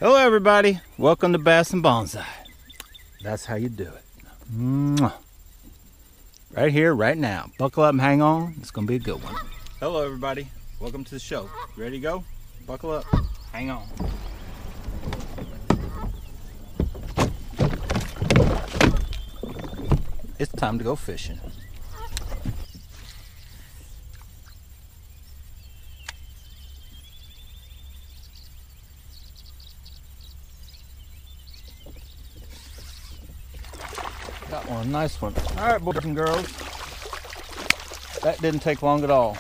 Hello everybody, welcome to Bass and Bonsai. That's how you do it. Mwah. Right here, right now. Buckle up and hang on, it's gonna be a good one. Hello everybody, welcome to the show. You ready to go? Buckle up, hang on. It's time to go fishing. Got one, nice one. All right, boys and girls. That didn't take long at all.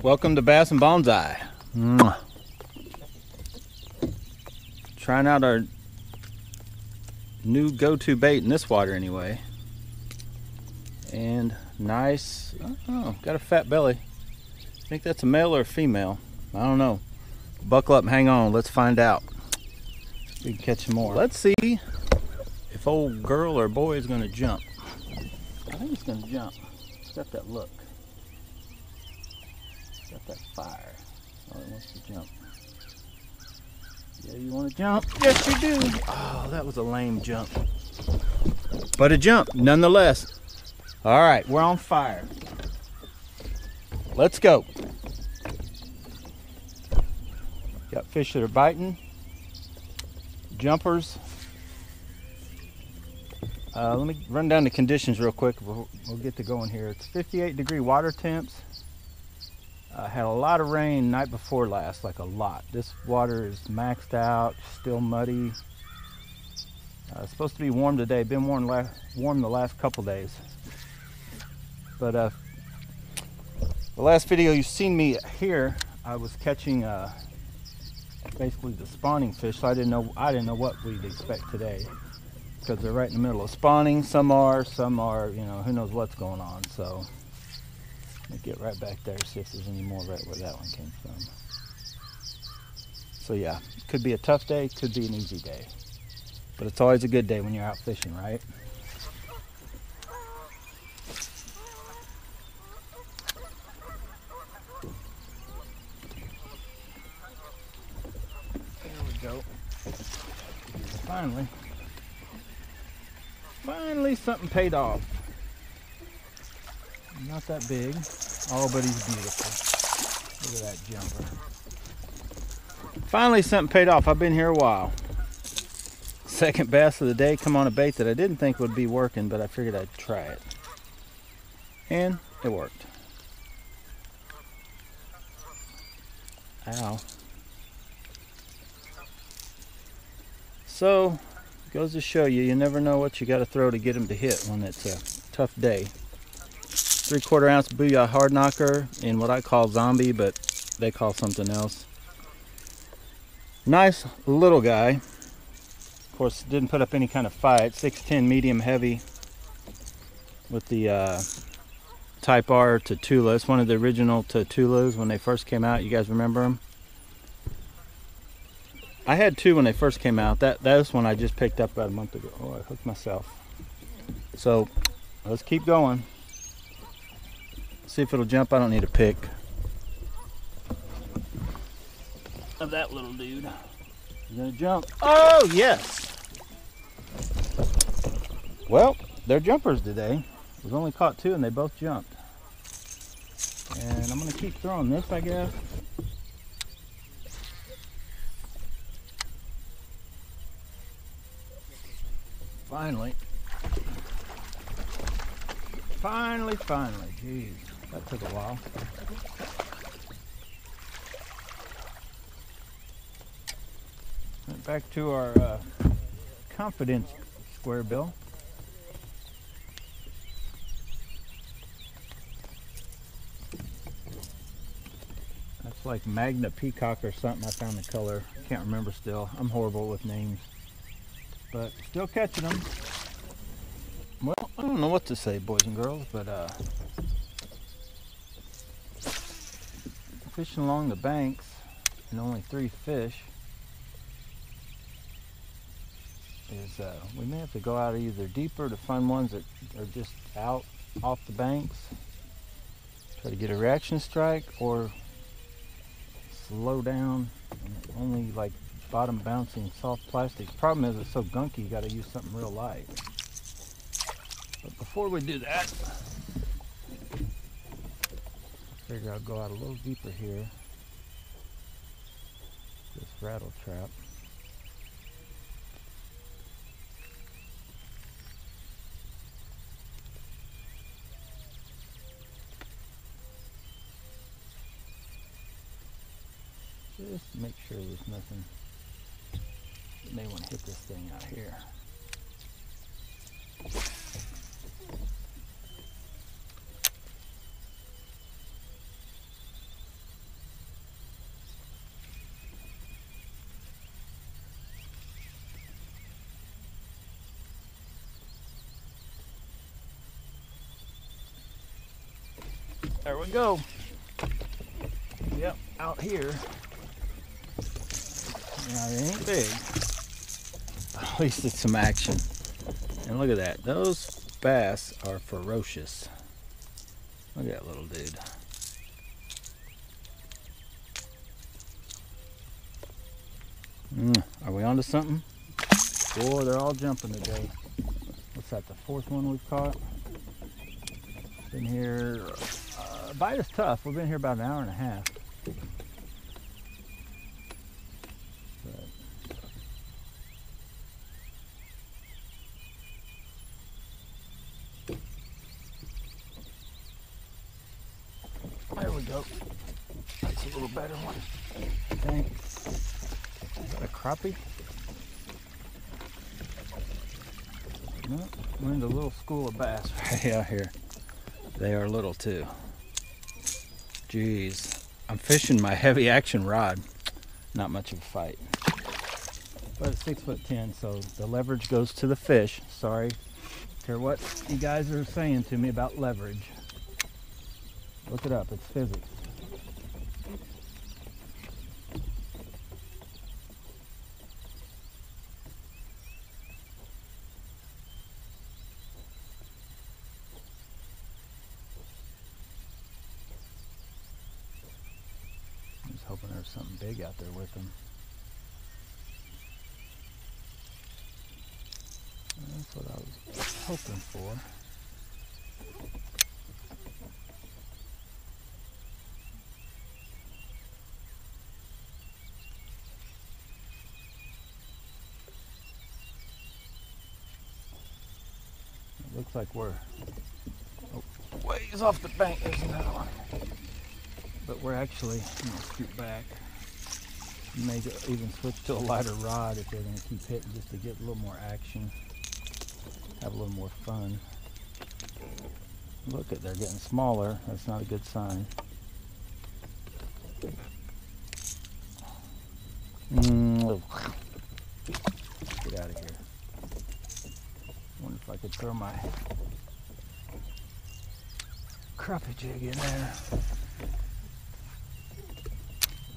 Welcome to Bass and Bonsai. Mwah. Trying out our new go-to bait in this water anyway. And nice, oh, got a fat belly. I think that's a male or a female. I don't know. Buckle up and hang on, let's find out. We can catch some more. Let's see if old girl or boy is gonna jump. I think it's gonna jump. It's got that look. It's got that fire. Oh, it wants to jump. Yeah, you wanna jump? Yes, you do. Oh, that was a lame jump. But a jump, nonetheless. All right, we're on fire. Let's go. Got fish that are biting, jumpers. Let me run down the conditions real quick. We'll get to going here. It's 58-degree water temps. Had a lot of rain night before last, like a lot. This water is maxed out, still muddy. It's supposed to be warm today. Been warm the last couple days. But the last video you've seen me here, I was catching basically the spawning fish, so I didn't know what we'd expect today, because they're right in the middle of spawning. Some are, you know, who knows what's going on. So let me get right back there, see if there's any more right where that one came from. So yeah, could be a tough day, could be an easy day, but it's always a good day when you're out fishing, right? Go. Finally something paid off. Not that big. Oh, but he's beautiful. Look at that jumper. Finally something paid off. I've been here a while. Second bass of the day, come on a bait that I didn't think would be working, but I figured I'd try it. And it worked. Ow. So, goes to show you, you never know what you got to throw to get them to hit when it's a tough day. 3/4 ounce Booyah hard knocker in what I call zombie, but they call something else. Nice little guy. Of course, didn't put up any kind of fight. 6'10", medium heavy with the Type R Tatula. It's one of the original Tatulas when they first came out. You guys remember them? I had two when they first came out. That's one I just picked up about a month ago. Oh, I hooked myself. So let's keep going. See if it'll jump. I don't need a pick of that little dude. He's gonna jump. Oh yes. Well, they're jumpers today. We've only caught two and they both jumped. And I'm gonna keep throwing this, I guess. Finally, geez, that took a while. Went back to our confidence square bill. That's like Magna Peacock or something. I found the color, can't remember still. I'm horrible with names. But still catching them. Well, I don't know what to say, boys and girls, but fishing along the banks and only 3 fish. is we may have to go out either deeper to find ones that are just out off the banks, try to get a reaction strike, or slow down and only like bottom bouncing soft plastics. Problem is it's so gunky, you got to use something real light. But before we do that, I figure I'll go out a little deeper here. This rattle trap. Just to make sure there's nothing. You may want to hit this thing out here. There we go. Yep, out here. Now it ain't big, but at least it's some action. And look at that. Those bass are ferocious. Look at that little dude. Are we onto something? Boy, they're all jumping today. What's that, the fourth one we've caught? Been here, bite is tough. We've been here about an hour and a half. There we go. That's a little better one. I think. Is that a crappie? No, we're in the little school of bass right out here. They are little too. Jeez. I'm fishing my heavy action rod. Not much of a fight. But it's 6'10", so the leverage goes to the fish. Sorry. Care what you guys are saying to me about leverage. Look it up, it's physics. I'm just hoping there's something big out there with them. That's what I was hoping for. Looks like we're ways off the bank. There's another one. But we're actually, scoot back. You may even switch to a lighter rod if they're going to keep hitting, just to get a little more action. Have a little more fun. Look at, they're getting smaller. That's not a good sign. Get out of here. Wonder if I could throw my crappie jig in there.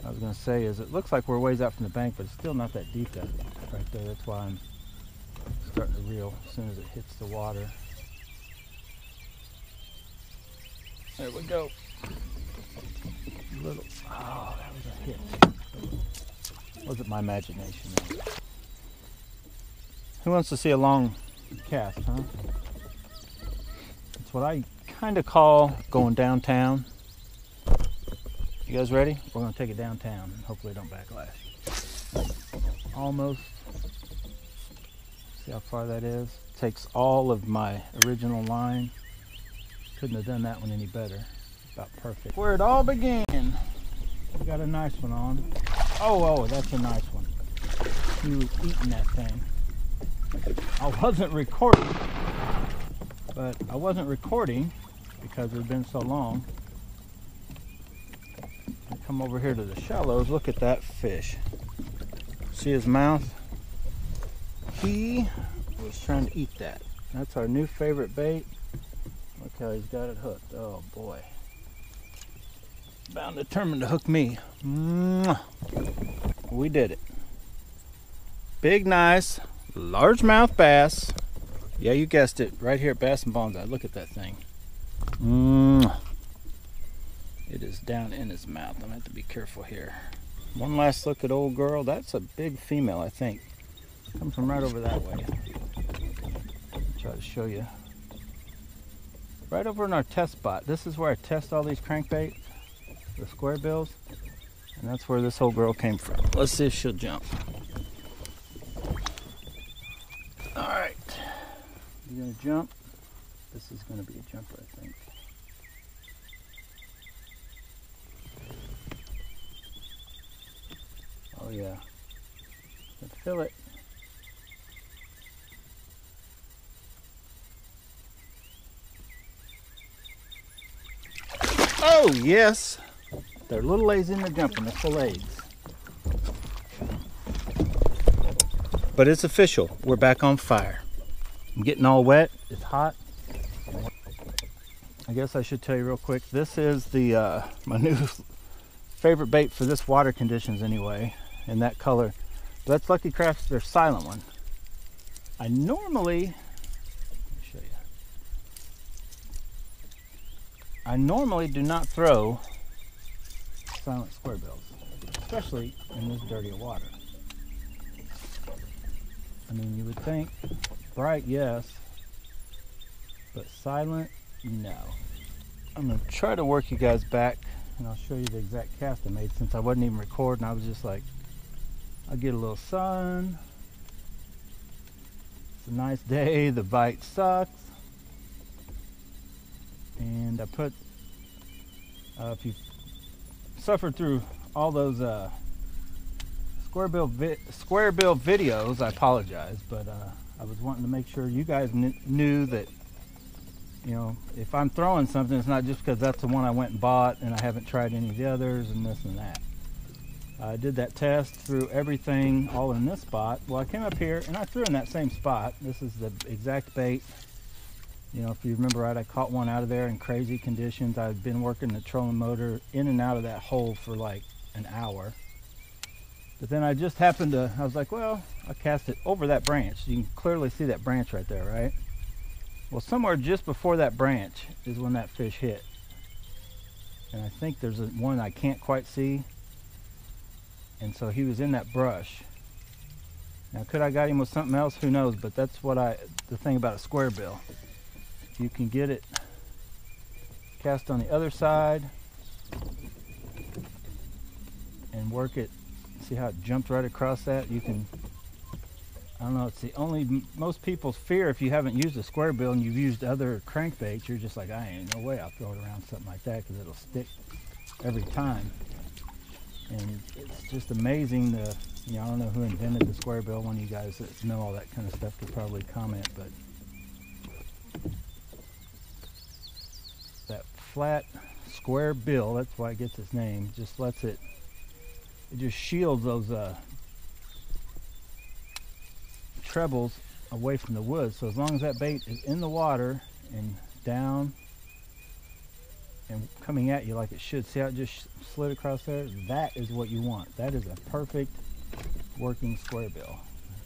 I was going to say is it looks like we're ways out from the bank, but it's still not that deep right there. That's why I'm starting to reel as soon as it hits the water. There we go. Little, oh, that was a hit. Wasn't my imagination. Who wants to see a long cast, huh? It's what I kind of call going downtown. You guys ready? We're going to take it downtown. Hopefully it don't backlash. Almost. See how far that is? Takes all of my original line. Couldn't have done that one any better. About perfect. Where it all began. We got a nice one on. Oh, that's a nice one. He was eating that thing. I wasn't recording, but I wasn't recording because it had been so long. I come over here to the shallows. Look at that fish. See his mouth? He was trying to eat that. That's our new favorite bait. Look how he's got it hooked. Oh boy. Bound determined to hook me. We did it. Big, nice, Largemouth bass. Yeah, you guessed it. Right here at Bass and Bonsai. Look at that thing. It is down in his mouth. I'm going to have to be careful here. One last look at old girl. That's a big female, I think. Comes from right over that way. Try to show you. Right over in our test spot. This is where I test all these crankbaits, the squarebills, and that's where this old girl came from. Let's see if she'll jump. All right, you gonna jump? This is gonna be a jumper, I think. Oh yeah, let's feel it. Oh yes, they're little lazy in the jumping, they're full eggs. But it's official, we're back on fire. I'm getting all wet, it's hot. I guess I should tell you real quick, this is the my new favorite bait for this water conditions anyway, in that color. But that's Lucky Craft's, their silent one. I normally do not throw silent squarebills, especially in this dirty water. I mean, you would think bright, yes, but silent, no. I'm going to try to work you guys back, and I'll show you the exact cast I made since I wasn't even recording. I was just like, I'll get a little sun. It's a nice day, the bite sucks. And I put, if you've suffered through all those squarebill videos, I apologize, but I was wanting to make sure you guys knew that, you know, if I'm throwing something, it's not just because that's the one I went and bought and I haven't tried any of the others and this and that. I did that test, threw everything all in this spot. Well, I came up here and I threw in that same spot. This is the exact bait. You know, if you remember right, I caught one out of there in crazy conditions. I've been working the trolling motor in and out of that hole for like an hour. But then I just happened to, I was like, well, I cast it over that branch. You can clearly see that branch right there, right? Well, somewhere just before that branch is when that fish hit. And I think there's one I can't quite see. And so he was in that brush. Now, could I got him with something else? Who knows? But that's what the thing about a square bill. You can get it cast on the other side and work it. See how it jumped right across that? You can, I don't know, it's the only, most people's fear if you haven't used a square bill and you've used other crankbaits, you're just like, I ain't no way I'll throw it around something like that because it'll stick every time. And it's just amazing the, you know, I don't know who invented the square bill. One of you guys that know all that kind of stuff could probably comment, but that flat square bill, that's why it gets its name, just lets it, it just shields those trebles away from the wood. So as long as that bait is in the water and down and coming at you like it should, see how it just slid across there? That is what you want. That is a perfect working square bill.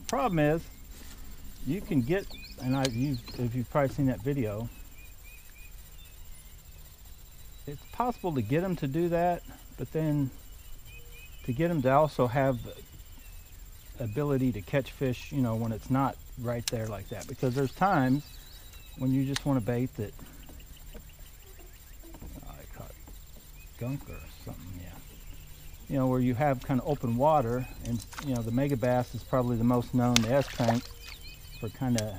Problem is, you can get, and if you've probably seen that video, it's possible to get them to do that, but then to get them to also have the ability to catch fish, you know, when it's not right there like that. Because there's times when you just want a bait that, I caught skunk or something, yeah. You know, where you have kind of open water, and you know, the mega bass is probably the most known, the S-crank, for kind of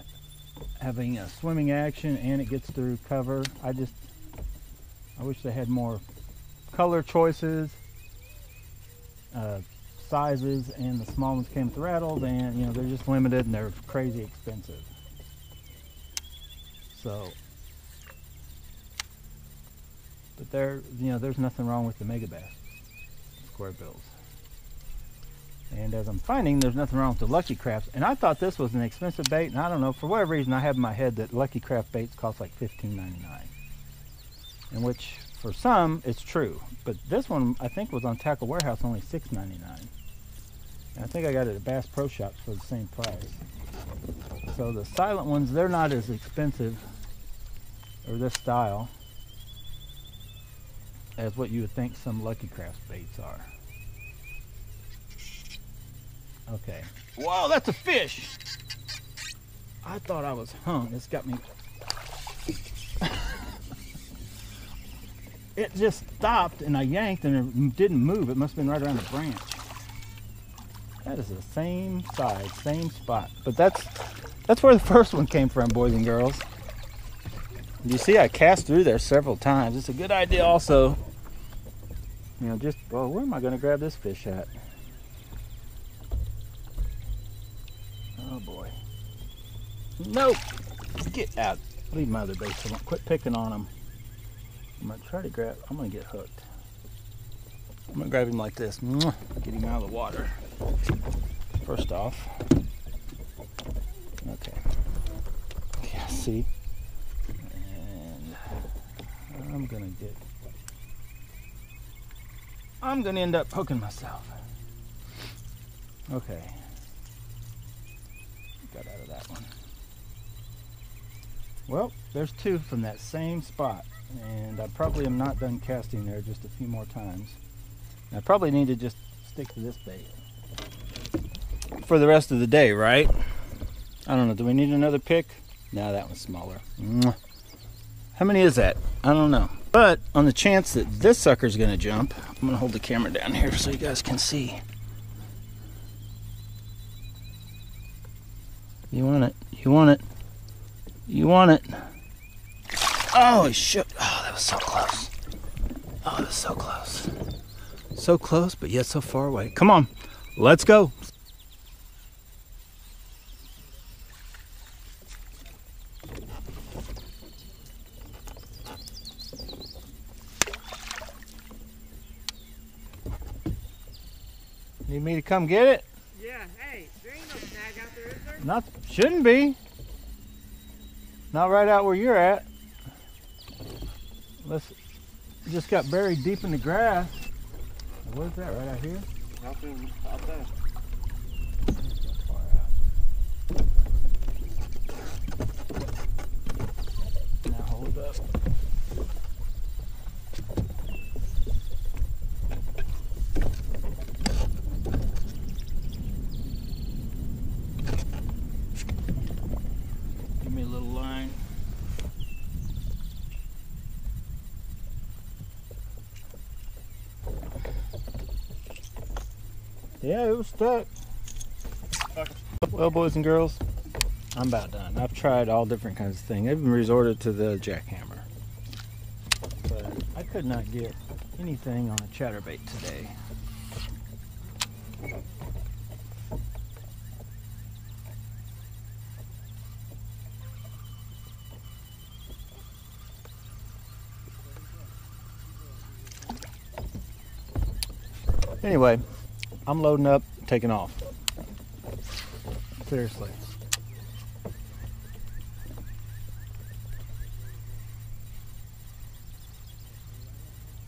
having a swimming action and it gets through cover. I wish they had more color choices, sizes, and the small ones came throttled, and you know, they're just limited and they're crazy expensive. So, but you know, there's nothing wrong with the mega bass square bills. And as I'm finding, there's nothing wrong with the Lucky Crafts. And I thought this was an expensive bait, and I don't know, for whatever reason, I have in my head that Lucky Craft baits cost like $15.99. In which, for some, it's true. But this one, I think, was on Tackle Warehouse only $6.99. And I think I got it at Bass Pro Shops for the same price. So the silent ones, they're not as expensive, or this style, as what you would think some Lucky Crafts baits are. Okay. Whoa, that's a fish! I thought I was hung. It's got me. It just stopped and I yanked and it didn't move. It must have been right around the branch. That is the same size, same spot. But that's where the first one came from, boys and girls. You see I cast through there several times. It's a good idea also, you know, just, well, where am I going to grab this fish at? Oh boy. Nope. Get out. Leave my other baits alone. Quit picking on them. I'm going to try to grab, I'm going to get hooked. I'm going to grab him like this. Get him out of the water. First off. Okay. Yeah, see? And I'm going to end up hooking myself. Okay. Got out of that one. Well, there's two from that same spot, and I probably am not done casting there, just a few more times. And I probably need to just stick to this bait for the rest of the day, right? I don't know, do we need another pick? No, that one's smaller. How many is that? I don't know. But on the chance that this sucker's gonna jump, I'm gonna hold the camera down here so you guys can see. You want it, you want it, you want it. Oh, he shook. Oh, that was so close. Oh, that was so close. So close, but yet so far away. Come on, let's go. Need me to come get it? Yeah, hey, there ain't no snag out there, is there? Not, shouldn't be. Not right out where you're at. Unless it just got buried deep in the grass. What is that, right out here? Out there. Now hold up. Give me a little line. Yeah, it was stuck. Well, boys and girls, I'm about done. I've tried all different kinds of things. I've even resorted to the jackhammer. But I could not get anything on a chatterbait today. Anyway, I'm loading up, taking off. Seriously.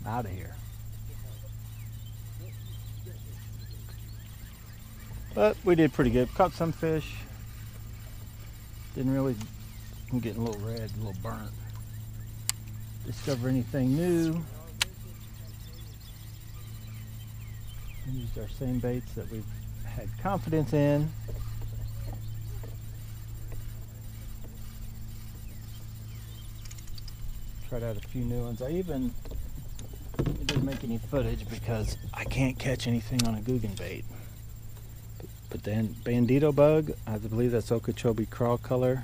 Out of here. But we did pretty good. Caught some fish. Didn't really, I'm getting a little red, a little burnt. Discover anything new. We used our same baits that we've had confidence in. Tried out a few new ones. I didn't make any footage because I can't catch anything on a Guggen bait. But then Bandito bug, I believe that's Okeechobee crawl color.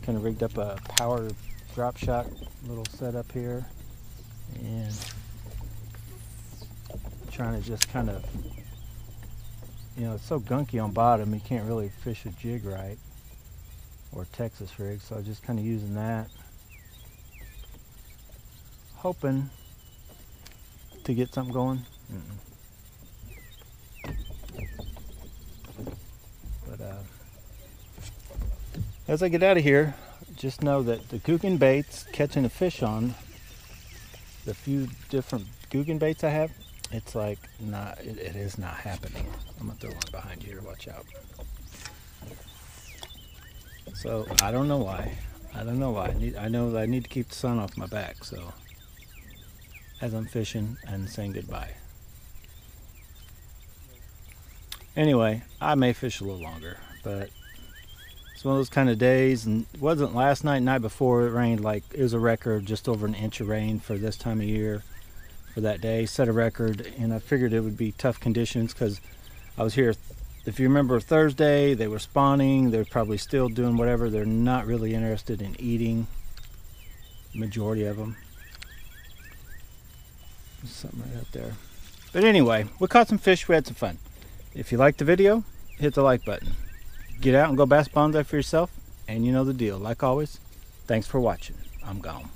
Kind of rigged up a power drop shot little setup here. And trying to just kind of, you know, it's so gunky on bottom you can't really fish a jig right, or Texas rig, so just kind of using that, hoping to get something going. But as I get out of here, just know that the Guggen baits, catching a fish on the few different Guggen baits I have, it's like not, it is not happening. I'm gonna throw one behind you here, watch out. So I don't know why. I don't know why. I know that I need to keep the sun off my back. So as I'm fishing and saying goodbye. Anyway, I may fish a little longer, but it's one of those kind of days, and it wasn't last night, night before. It rained like, it was a record, just over an inch of rain for this time of year for that day. Set a record, and I figured it would be tough conditions because I was here, if you remember Thursday, they were spawning. They're probably still doing whatever. They're not really interested in eating, majority of them. There's something right out there. But anyway, we caught some fish, we had some fun. If you liked the video, hit the like button. Get out and go bass bonsai for yourself, and you know the deal. Like always, thanks for watching. I'm gone.